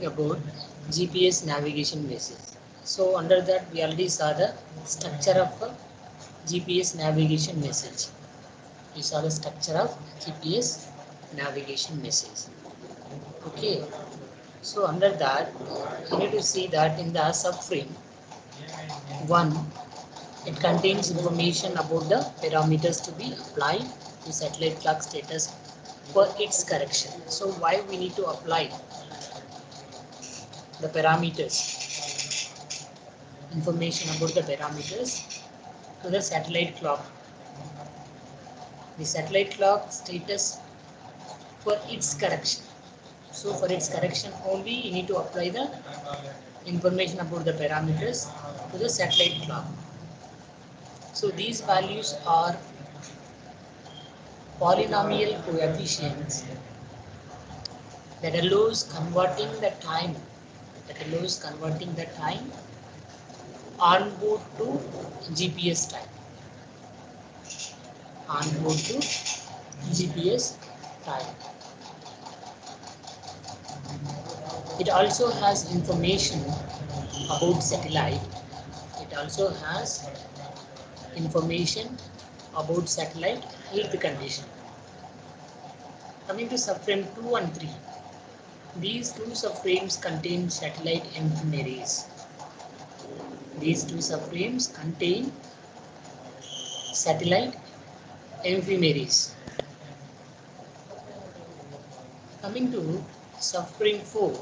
about GPS navigation message. So under that we already saw the structure of a GPS navigation message. We saw the structure of GPS navigation message. Okay. So under that you need to see that in the subframe 1 it contains information about the parameters to be applied to satellite clock status for its correction. So why we need to apply the parameters, information about the parameters to the satellite clock. The satellite clock status for its correction. So for its correction only you need to apply the information about the parameters to the satellite clock. So these values are polynomial coefficients that allows converting the time on board to GPS time. On board to GPS time. It also has information about satellite. It also has information about satellite health condition. Coming to subframe 2 and 3. These two subframes contain satellite ephemeris. These two subframes contain satellite ephemeris. Coming to subframe 4.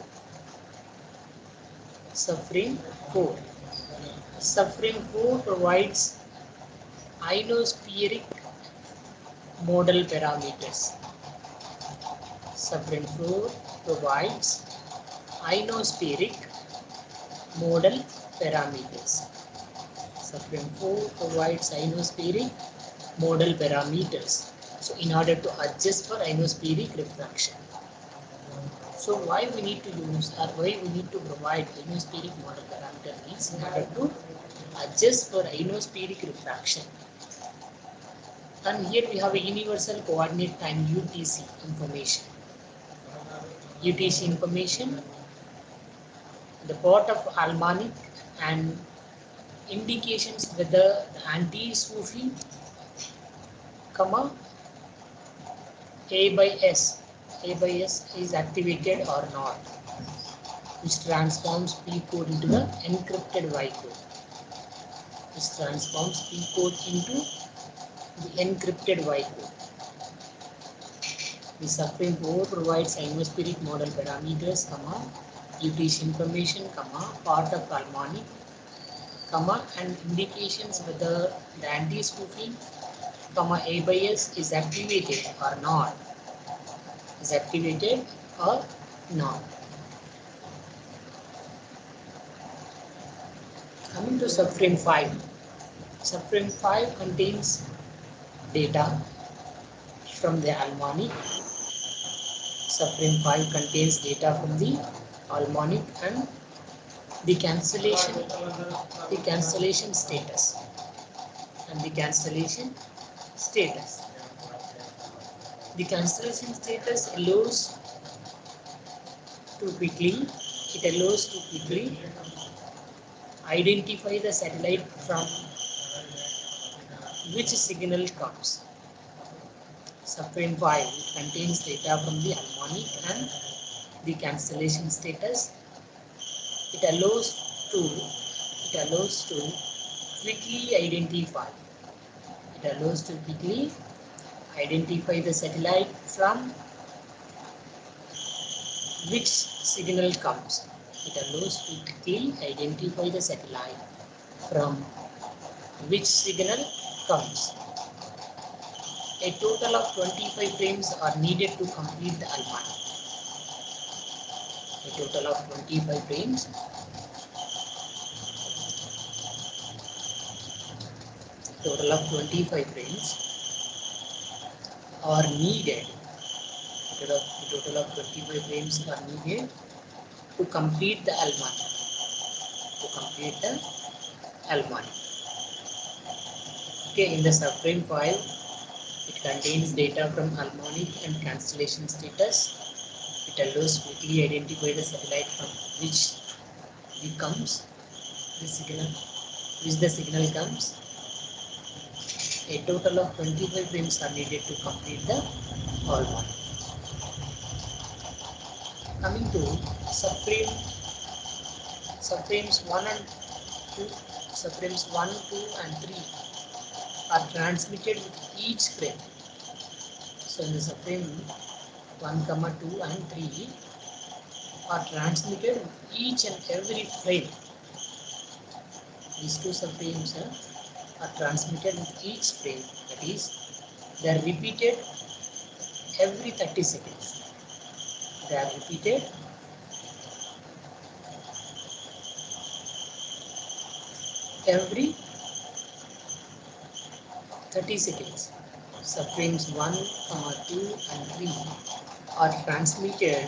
Subframe 4. Subframe 4 provides ionospheric modal parameters. Subframe 4 provides ionospheric modal parameters. Subframe 4 provides ionospheric modal parameters. So in order to adjust for ionospheric refraction. So why we need to use or why we need to provide ionospheric model parameter means in order to adjust for ionospheric refraction. And here we have a universal coordinate time UTC information. UTC information, the part of harmonic and indications whether the anti-swooping, A by S is activated or not, which transforms P code into the encrypted Y code. Which transforms P code into the encrypted Y code. The subframe 4 provides ionospheric model parameters, UTC information, part of harmonic, and indications whether the anti-spoofing, A by S is activated or not. Is activated or not. Coming to subframe 5. Subframe 5 contains data from the harmonic. Subframe 5 contains data from the harmonic and the cancellation status. The cancellation status allows to quickly identify the satellite from which signal comes. Subframe 5 contains data from the harmonic and the cancellation status. It allows to quickly identify the satellite from which signal comes. It allows to quickly identify the satellite from which signal comes. A total of 25 frames are needed to complete the harmonic. A total of 25 frames are needed. A total of 25 frames are needed to complete the harmonic. Okay, in the subframe 5, it contains data from harmonic and cancellation status. It allows quickly identify the satellite from which the signal comes. A total of 25 frames are needed to complete the hallmark. Coming to subframes 1 and 2, subframes 1, 2 and 3 are transmitted with each frame. So in the subframe 1, 2 and 3 are transmitted with each and every frame. These two subframes are transmitted with each frame, that is, they are repeated every 30 seconds. They are repeated every 30 seconds. Subframes 1, 2 and 3 are transmitted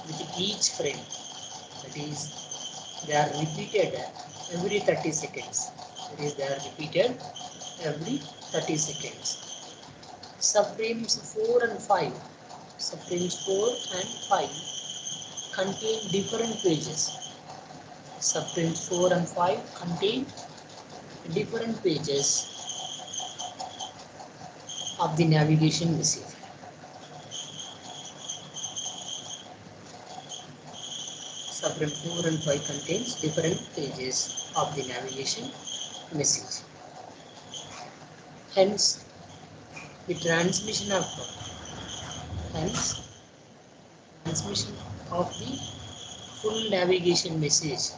with each frame, that is, they are repeated every 30 seconds. That is, they are repeated every 30 seconds. Subframes 4 and 5, subframes 4 and 5 contain different pages. Subframes 4 and 5 contain different pages of the navigation message. Subframe 4 and 5 contains different pages of the navigation message. Hence, the transmission of the full navigation message.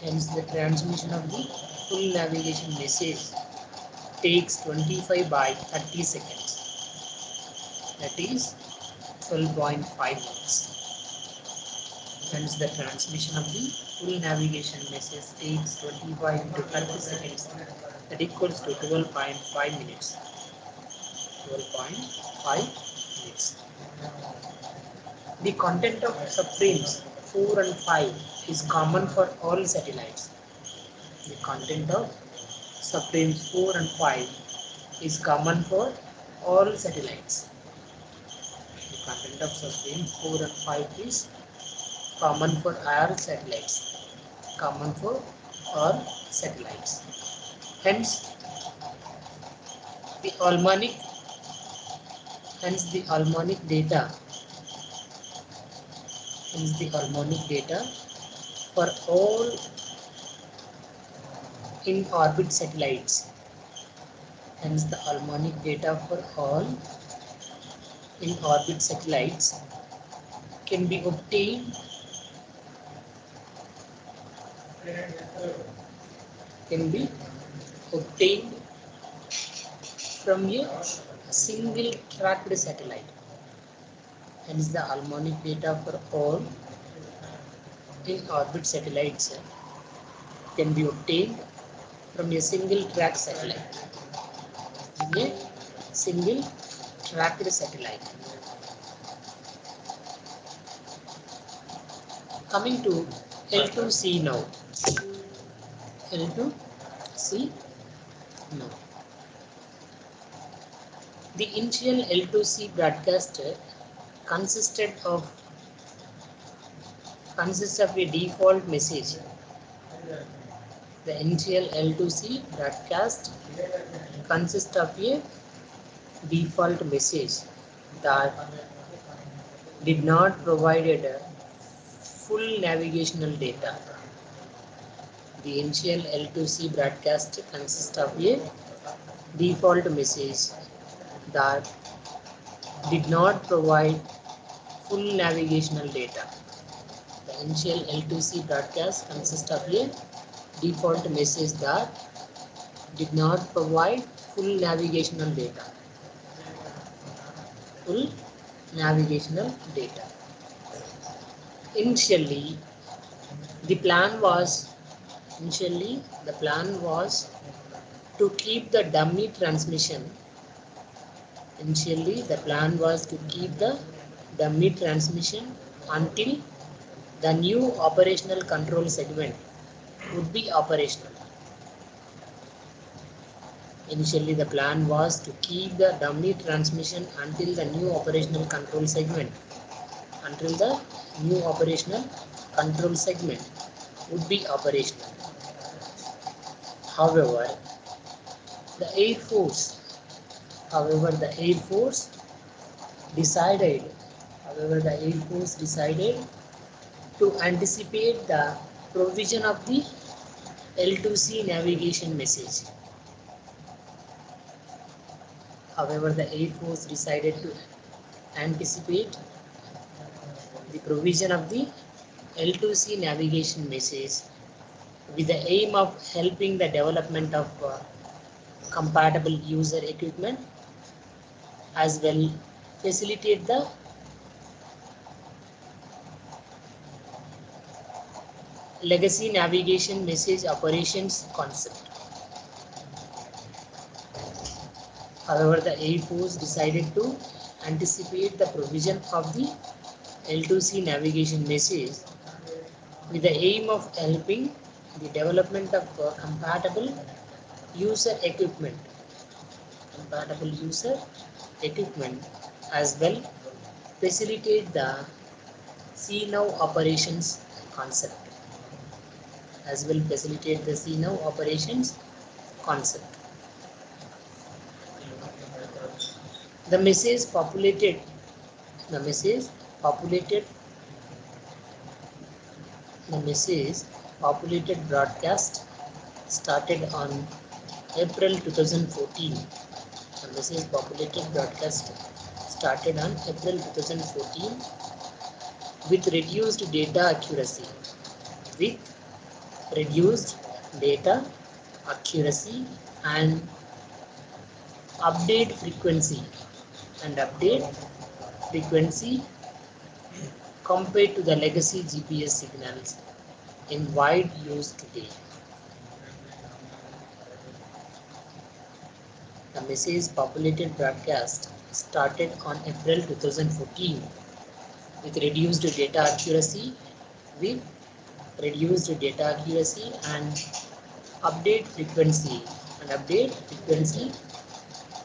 Hence, the transmission of the full navigation message takes 25 by 30 seconds. That is 12.5 minutes. Hence, the transmission of the full navigation message takes 25 into 30 seconds. That equals to 12.5 minutes. 12.5 minutes. The content of subframes 4 and 5 is common for all satellites. The content of subframes 4 and 5 is common for all satellites. The content of subframes 4 and 5 is common for all satellites. Common for all satellites. Hence, the harmonic data for all in orbit satellites. Hence, the harmonic data for all in orbit satellites can be obtained from a single tracked satellite. Hence, the harmonic data for all in orbit satellites can be obtained from a single tracked satellite. Coming to L2C now. L2C now. The initial L2C broadcast consists of a default message. The initial L2C broadcast consists of a default message that did not provide full navigational data. The initial L2C broadcast consists of a default message that did not provide full navigational data. The initial L2C broadcast consists of a default message that did not provide full navigational data. Initially, the plan was to keep the dummy transmission. Until the new operational control segment would be operational. Initially, the plan was to keep the dummy transmission until the new operational control segment until the new operational control segment would be operational. However, the Air Force, the Air Force decided, to anticipate the provision of the L2C navigation message. However, the Air Force decided to anticipate the provision of the L2C navigation message with the aim of helping the development of compatible user equipment, as well facilitate the legacy navigation message operations concept. However, the Air Force decided to anticipate the provision of the L2C navigation message with the aim of helping the development of compatible user equipment, as well facilitate the CNOW operations concept. The message populated broadcast started on April 2014. The message populated broadcast started on April 2014 with reduced data accuracy. And update frequency compared to the legacy GPS signals in wide use today. The message populated broadcast started on April 2014 with reduced data accuracy and update frequency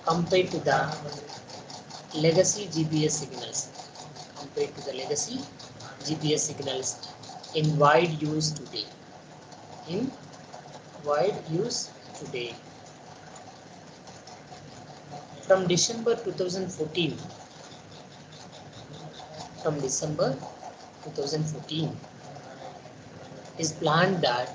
compared to the legacy GPS signals in wide use today. From December 2014, is planned that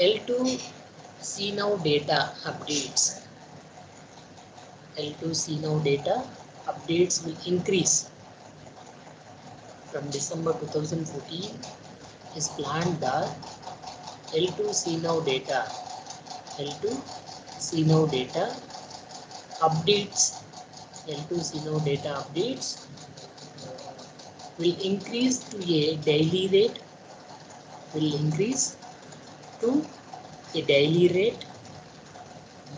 L2 CNOW data updates will increase. From December 2014 is planned that L2 CNOW data updates will increase to a daily rate,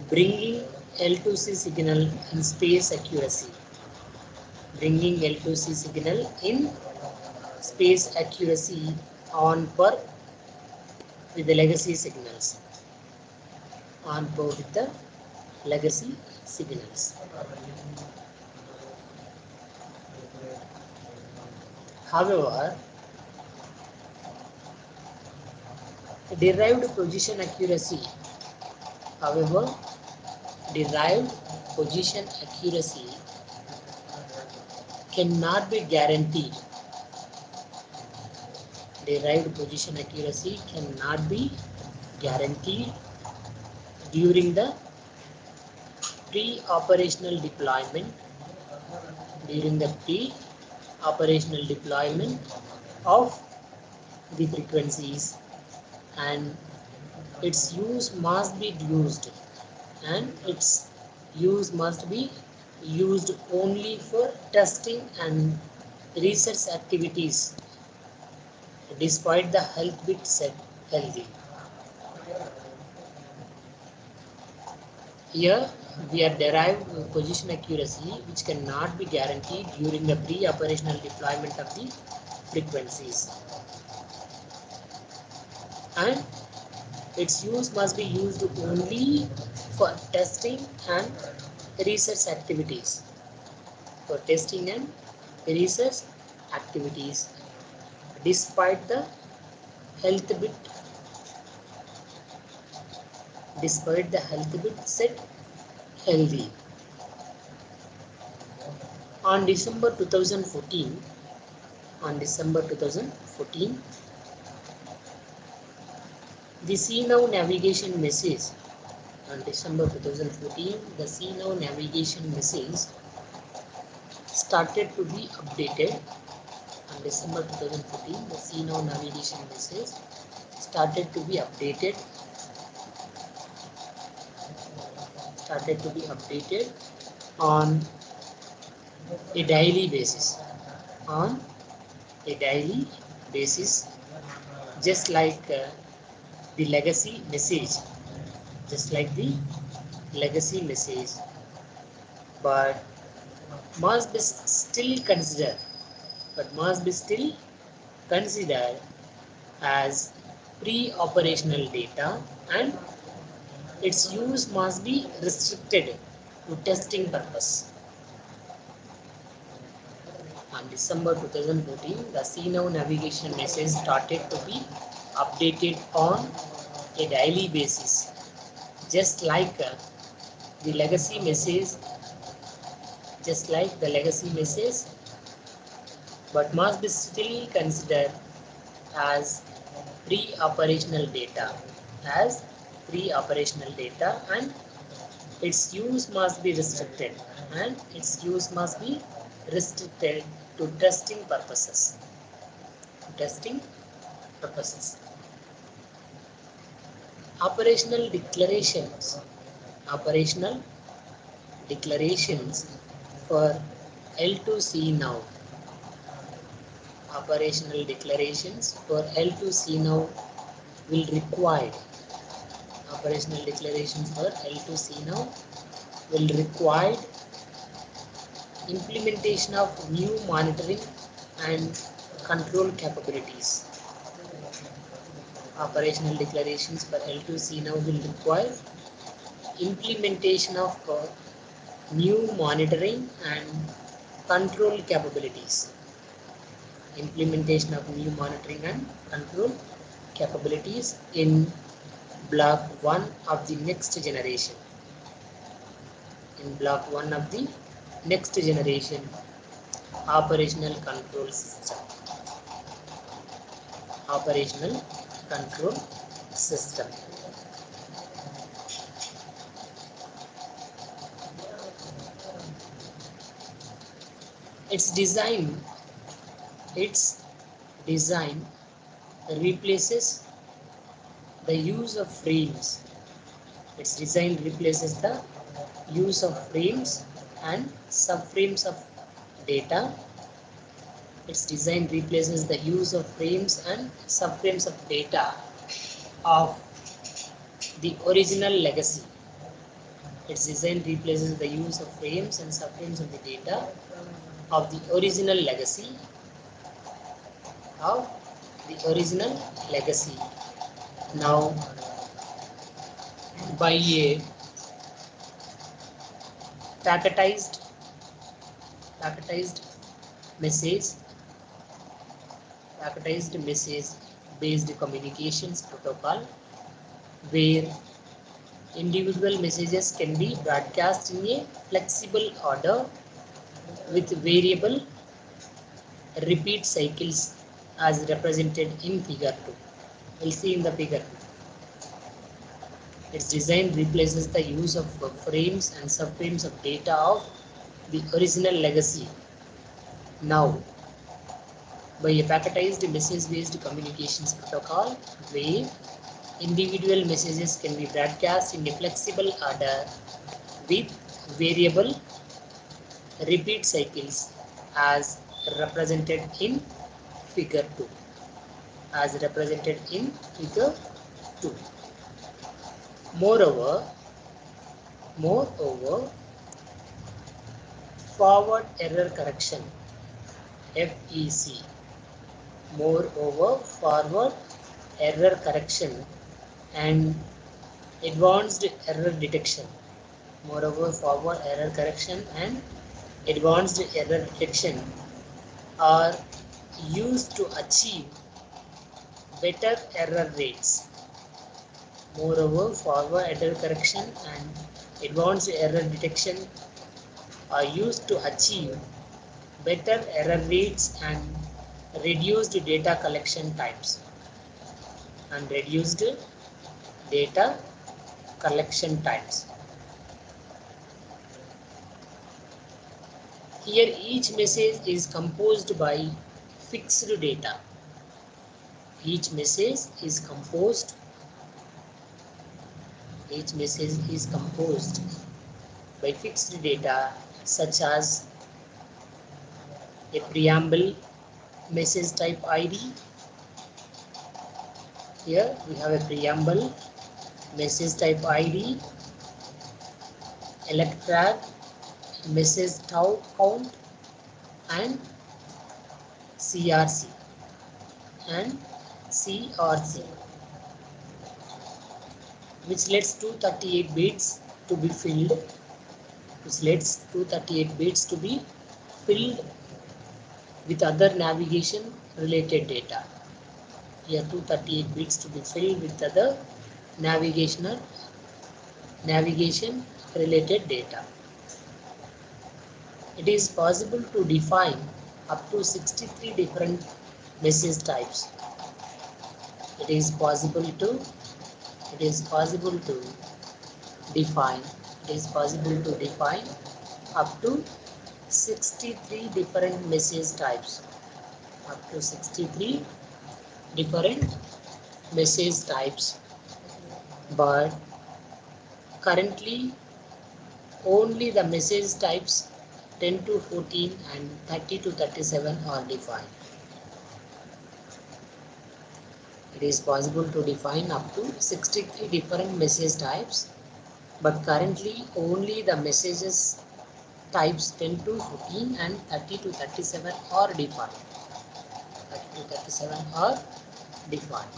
bringing L2C signal in space accuracy. On par with the legacy signals. However, derived position accuracy cannot be guaranteed. During the pre-operational deployment of the frequencies, and its use must be used only for testing and research activities, despite the health bit set healthy. Here we are derived position accuracy which cannot be guaranteed during the pre-operational deployment of the frequencies, and its use must be used only for testing and research activities, for testing and research activities. Despite the health bit, set healthy. On December 2014, the See Now navigation message. On December 2014, the See Now navigation message started to be updated. On December 2014, the See Now navigation message started to be updated. On a daily basis. Just like the legacy message. But must be still considered as pre-operational data, and its use must be restricted to testing purpose. On December 2014, the See Now navigation message started to be updated on a daily basis, just like the legacy message, but must be still considered as pre-operational data, and its use must be restricted, to testing purposes. Operational declarations for L2C Now. Operational declarations for L2C Now will require implementation of new monitoring and control capabilities. Operational declarations for L2C Now will require implementation of new monitoring and control capabilities. In block 1 of the next generation. Operational control system. Its design replaces the use of frames. And subframes of data. Its design replaces the use of frames and subframes of data of the original legacy. Its design replaces the use of frames and subframes of the data of the original legacy. Now, by a packetized message based communications protocol, where individual messages can be broadcast in a flexible order with variable repeat cycles as represented in figure 2. We'll see in the figure 2. Its design replaces the use of frames and subframes of data of the original legacy. Now, by a packetized message-based communications protocol, where individual messages can be broadcast in a flexible order with variable repeat cycles as represented in figure 2. Moreover, forward error correction (FEC). Forward error correction and advanced error detection Moreover, forward error correction and advanced error detection are used to achieve better error rates. Moreover, forward error correction and advanced error detection are used to achieve better error rates and reduced data collection times. And reduced data collection times. Here each message is composed by fixed data. Each message is composed by fixed data such as a preamble message type ID. Here we have a preamble message type ID, electrag message count, and CRC which lets 238 bits to be filled. With other navigation related data. Here 238 bits to be filled with other navigation related data. It is possible to define up to 63 different message types. It is possible to define up to 63 different message types. But currently only the message types 10 to 14 and 30 to 37 are defined. It is possible to define up to 63 different message types, but currently only the messages types 10 to 14 and 30 to 37 are defined.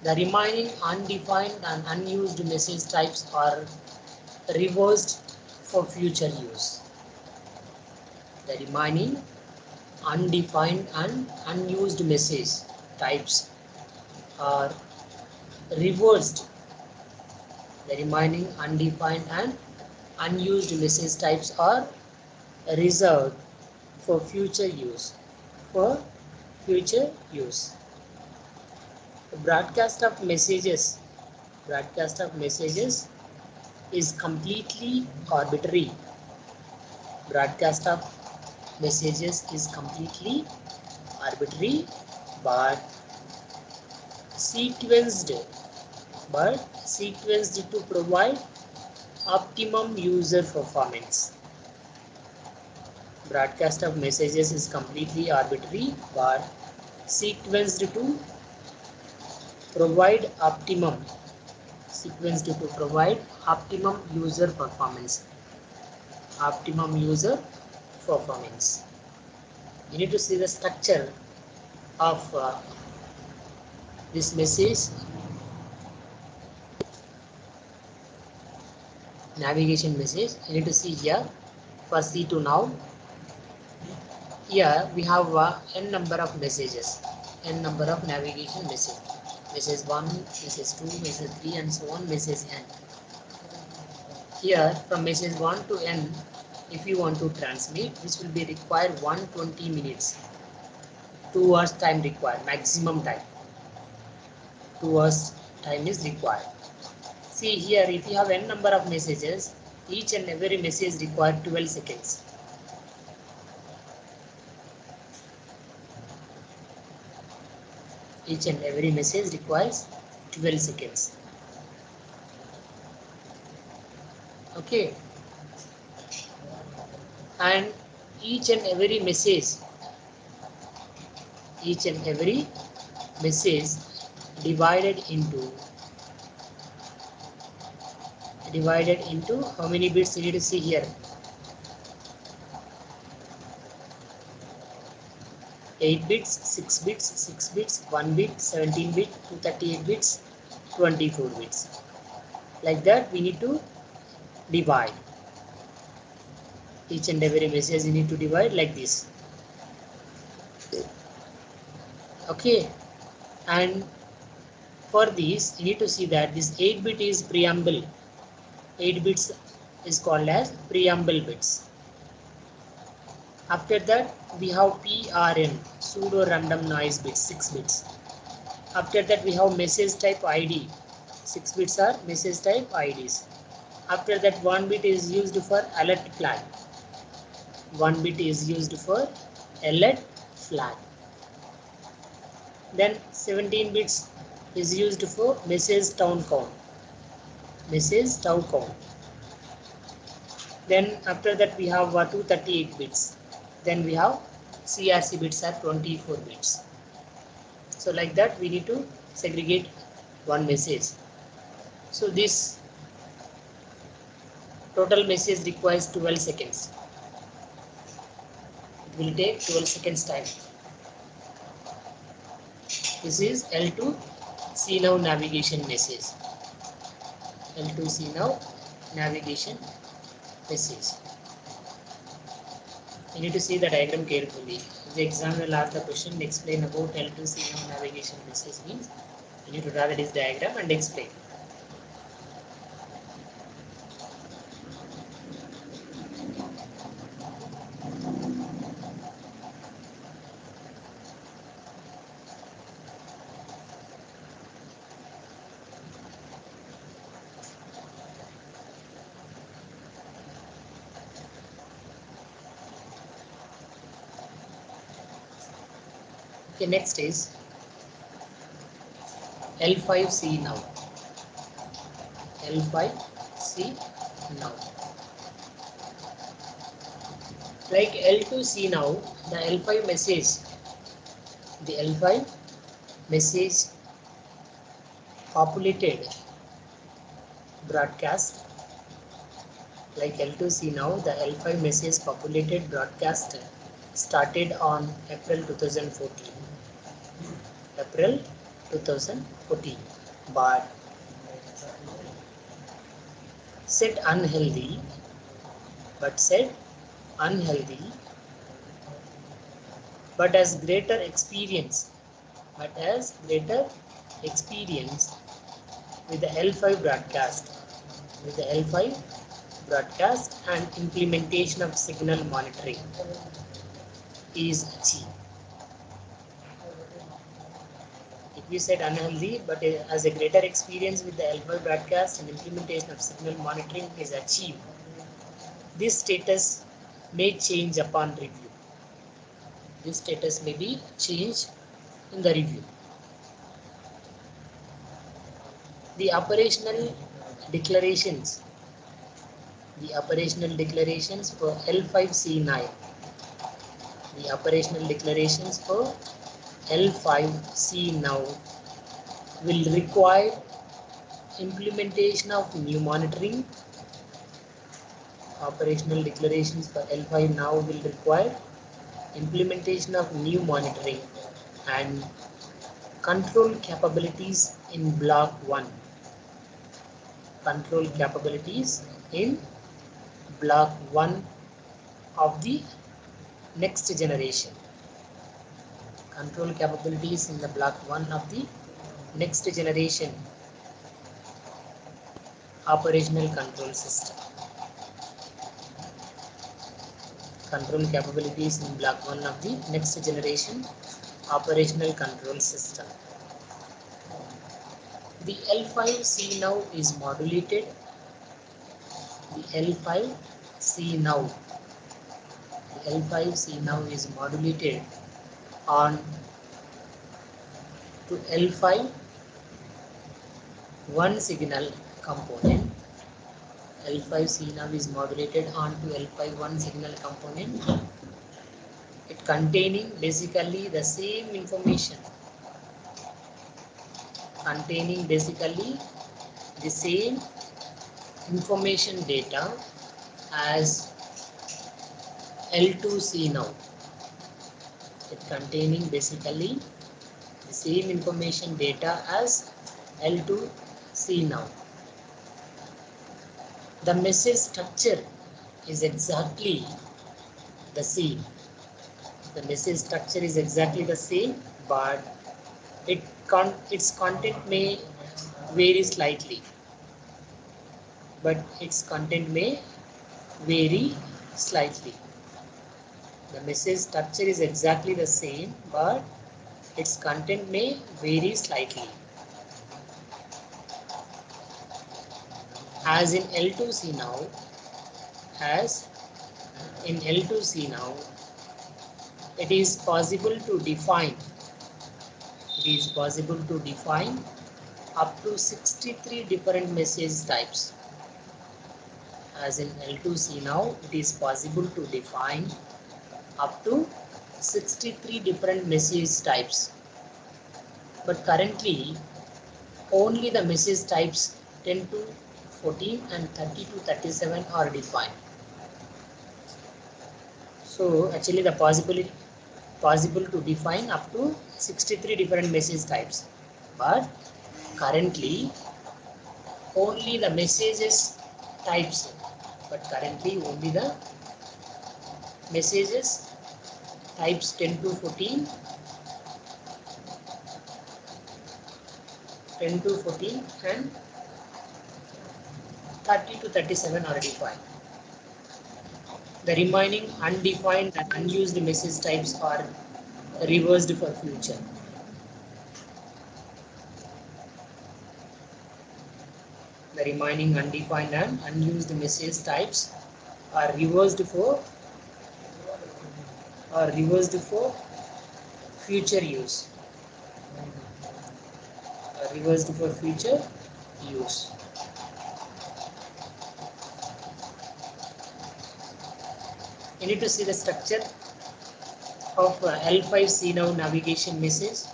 The remaining undefined and unused message types are reversed for future use. The remaining undefined and unused message types are reversed. The remaining undefined and unused message types are reserved for future use. The broadcast of messages is completely arbitrary. Broadcast of messages is completely arbitrary, but sequenced to provide optimum user performance. Broadcast of messages is completely arbitrary, but sequenced to provide optimum user performance. You need to see the structure of this message. Navigation message. You need to see here. For C2 now. Here we have n number of messages, n number of navigation messages. Message 1, message 2, message 3 and so on, message n. Here from message 1 to n, if you want to transmit, which will be required 120 minutes. 2 hours time required, maximum time. 2 hours time is required. See here, if you have n number of messages, each and every message requires 12 seconds. Each and every message requires 12 seconds. Okay. And each and every message divided into how many bits you need to see here? 8 bits, 6 bits, 1 bit, 17 bits, 238 bits, 24 bits. Like that we need to divide. Each and every message you need to divide like this. Okay, and for this you need to see that this 8-bit is preamble. 8 bits is called as preamble bits. After that we have PRN, pseudo random noise bits, 6 bits. After that we have message type ID. 6 bits are message type IDs. After that 1 bit is used for alert flag. 1 bit is used for alert flag. Then 17 bits is used for message town count. Message town count. Then after that we have 238 bits. Then we have CRC bits are 24 bits. So like that we need to segregate one message. So this total message requires 12 seconds. It will take 12 seconds time. This is L2 see now navigation message. L2 see now navigation message. You need to see the diagram carefully. If the exam will ask the question, explain about L2 see now navigation message means you need to draw this diagram and explain. Okay, next is L5C now. L5C now. Like L2C now, the L5 message, the L5 message populated broadcast. Like L2C now, the L5 message populated broadcast started on April 2014. April 2014, but said unhealthy, but as greater experience, with the L5 broadcast and implementation of signal monitoring is achieved. If we said unhealthy, but as a greater experience with the L5 broadcast and implementation of signal monitoring is achieved, this status may change upon review. This status may be changed in the review. The operational declarations for L5C9. The operational declarations for L5C now will require implementation of new monitoring. Operational declarations for L5 now will require implementation of new monitoring and control capabilities in block 1. Control capabilities in block 1 of the next generation. Control capabilities in the block 1 of the next generation operational control system. Control capabilities in block 1 of the next generation operational control system. The L5C now is modulated. The L5C now is modulated on to L5 one signal component. L5C now is modulated onto L5 one signal component. It containing basically the same information. Data as L2C now. It containing basically the same information data as L2C now. The message structure is exactly the same. The message structure is exactly the same, but its content may vary slightly. But its content may vary slightly. The message structure is exactly the same, but its content may vary slightly. As in L2C now, as in L2C now, it is possible to define up to 63 different message types. As in L2C now, it is possible to define up to 63 different message types. But currently, only the message types 10 to 14 and 30 to 37 are defined. So actually the possible to define up to 63 different message types. But currently only the messages types. But currently only the messages types 10 to 14, 10 to 14 and 30 to 37 are defined. The remaining undefined and unused message types are reversed for future. The remaining undefined and unused message types are reversed for future use. Reversed for future use. You need to see the structure of L5C now navigation message.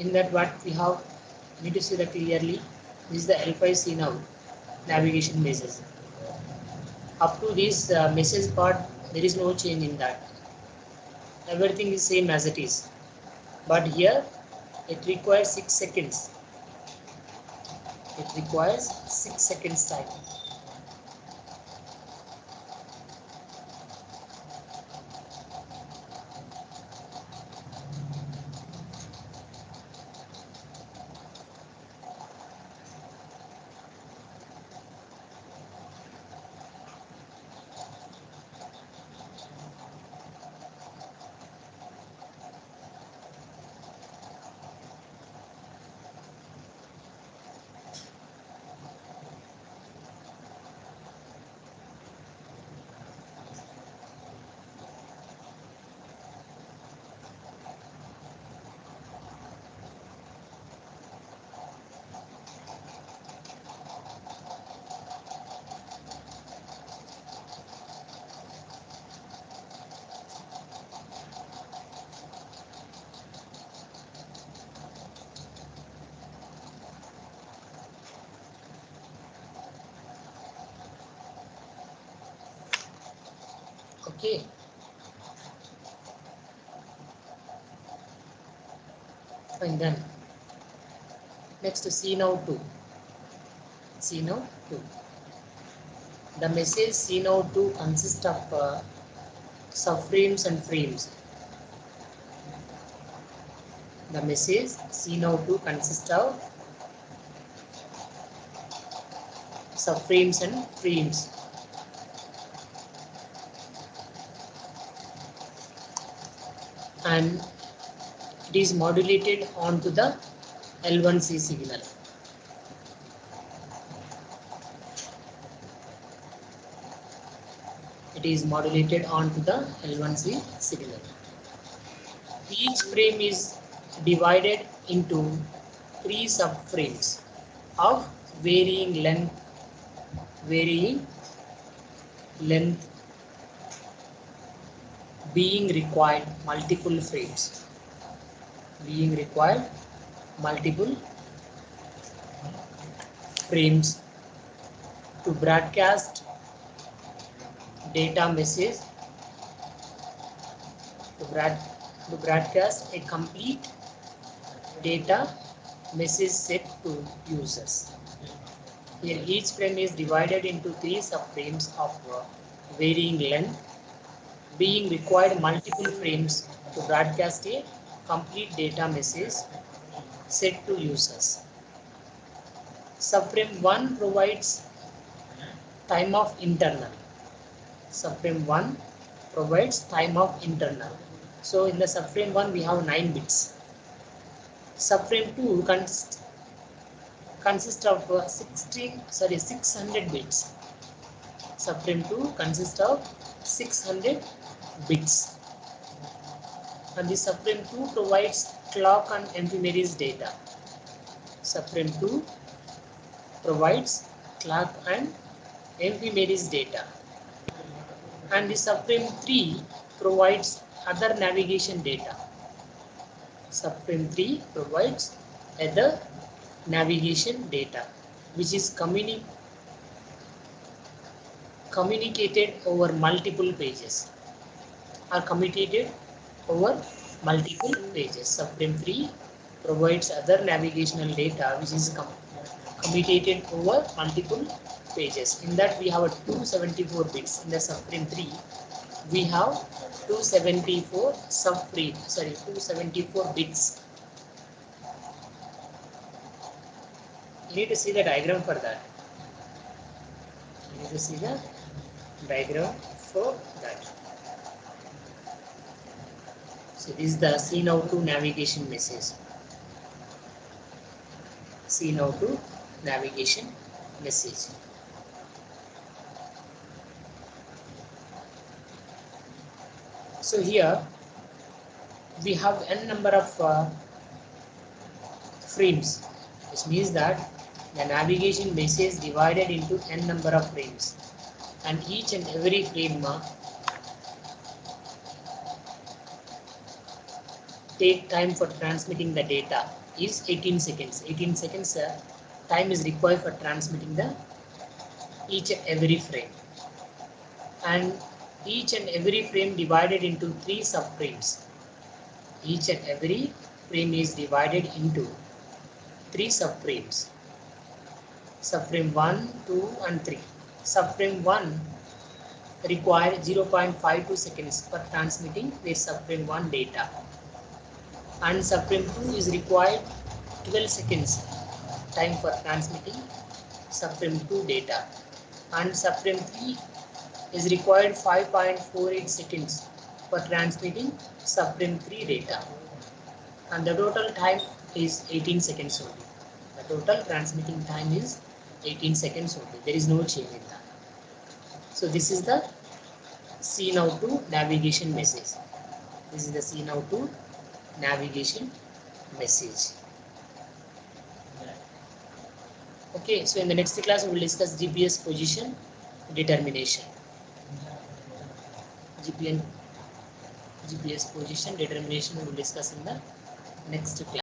In that what we have, you need to see that clearly. This is the L5C now navigation message. Up to this message part, there is no change in that. Everything is same as it is. But here, it requires 6 seconds. It requires 6 seconds time. Okay. Fine then. Next C now 2. C now 2. The message C now 2 consists of subframes and frames. The message C now 2 consists of subframes and frames. And it is modulated onto the L1C signal. It is modulated onto the L1C signal. Each frame is divided into 3 subframes of varying length being required multiple frames. To broadcast data message to broadcast a complete data message set to users. Here each frame is divided into 3 subframes of varying length, being required multiple frames to broadcast a complete data message set to users. Subframe 1 provides time of internal. Subframe 1 provides time of internal. So in the subframe 1 we have 9 bits. Subframe 2 consists of 600 bits. Subframe 2 consists of 600 bits. And the subframe 2 provides clock and ephemeris data. Subframe 2 provides clock and ephemeris data. And the subframe 3 provides other navigation data. Subframe 3 provides other navigation data which is communicated over multiple pages or communicated over multiple pages. Subframe 3 provides other navigational data which is communicated over multiple pages. In that we have 274 bits. In the subframe 3 we have 274 bits. You need to see the diagram for that. So this is the see now to navigation message. See now to navigation message. So here we have n number of frames, which means that the navigation message divided into n number of frames, and each and every frame take time for transmitting the data is 18 seconds. 18 seconds time is required for transmitting the each and every frame, and each and every frame divided into 3 subframes. Each and every frame is divided into 3 subframes. Subframe 1, 2 and 3. Subframe 1 require 0.52 seconds for transmitting the subframe 1 data, and subframe 2 is required 12 seconds time for transmitting subframe 2 data, and subframe 3 is required 5.48 seconds for transmitting subframe 3 data, and the total time is 18 seconds only. The total transmitting time is 18 seconds only. There is no change in that. So this is the see now to navigation message. This is the see now to navigation message. Okay, so in the next class we will discuss GPS position determination. GPS position determination we will discuss in the next class.